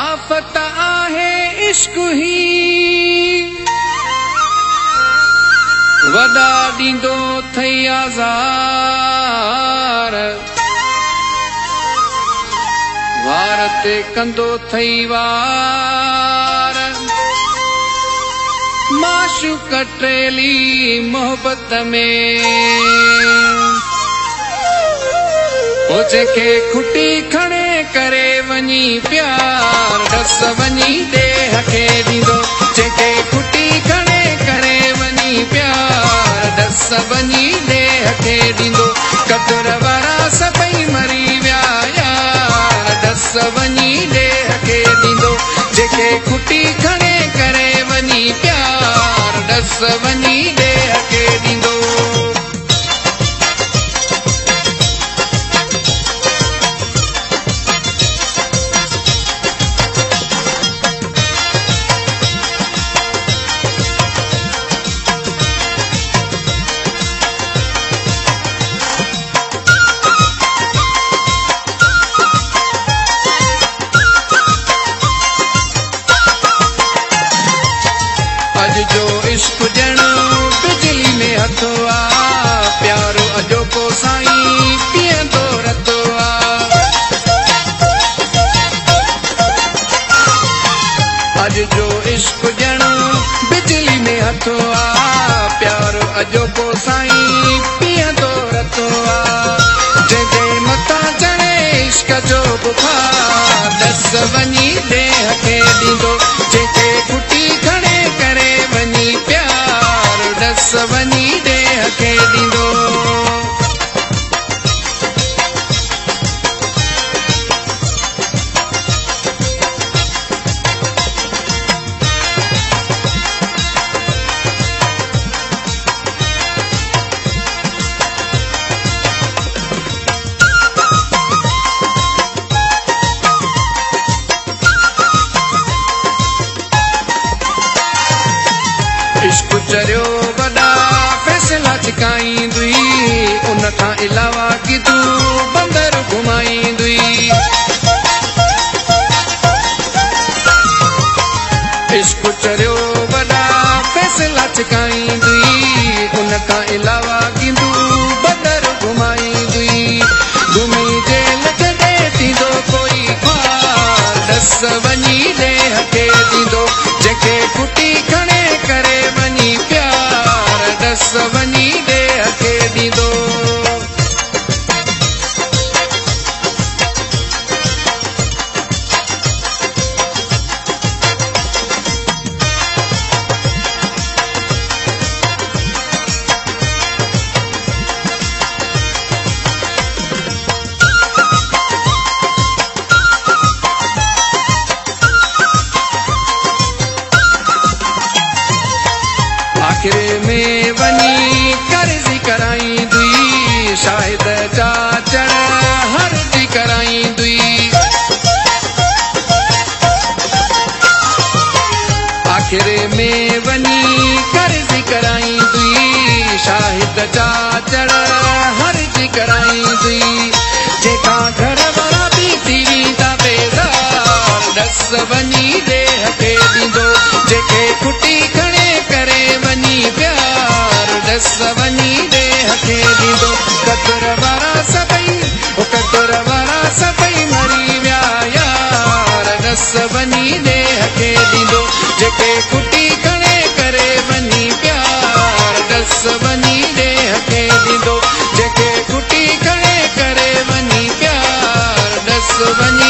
आफत आहे इश्क ही वॾा ॾींदो थई आज़ार वार ते कंदो थई वार माशूक टेली मोहब्बत में ओ जंहिंखे खुटी खणे करे वञी प्यार डस वञी देह खे ॾींदो जंहिंखे खुटी खणे करे वञी प्यार डस वञी देह खे ॾींदो कदुर वारा सभई मरी विया यार डस वञी देह खे ॾींदो जंहिंखे खुटी खणे करे वञी प्यार डस वञी देह खे ॾींदो जो इश्क ॼण बिजली में हथो आ प्यारो अॼोको साईं पीअंदो रतो आ अॼु जो इश्क ॼण बिजली में हथो आ प्यारो अॼोको साईं पीअंदो रतो आ जंहिंजे मथां चढ़े इश्क जो बुखार डस वञी देह खे ॾींदो जंहिंखे खुटी खणे करे वञी प्यार डस वञी देह खे ॾींदो इश्क चरियो वॾा फैसला छिकाईंदुई उन खां अलावा कि तूं बंदर घुमाईंदुई इश्क चरियो वॾा फैसला छिकाईंदुई उन खां अलावा कि तूं बंदर घुमाईंदुई घुमी जेल छॾे थींदो कोई ख्वार डस वञी देह खे ॾींदो जंहिंखे खुटी खणे करे वञी प्यार डस वञी देह खे ॾींदो आखिर में वञी कर्ज़ी कराईंदुई शाहिद जा चढ़ हर्जी कराईंदुई आखिर में वञी कर्ज़ी कराईंदुई शाहिद जा चढ़ हर्जी कराईंदुई जंहिंखां घर वारा बि थी वेंदा बेज़ार डस वञी देह खे ॾींदो जंहिंखे खुटी खणे करे वञी प्यार डस वञी देह खे ॾींदो कदुर वारा सभई मरी विया यार डस वञी देह खे ॾींदो जंहिंखे खुटी खणे करे वञी प्यार डस वञी देह खे ॾींदो जंहिंखे खुटी खणे करे वञी प्यार डस वञी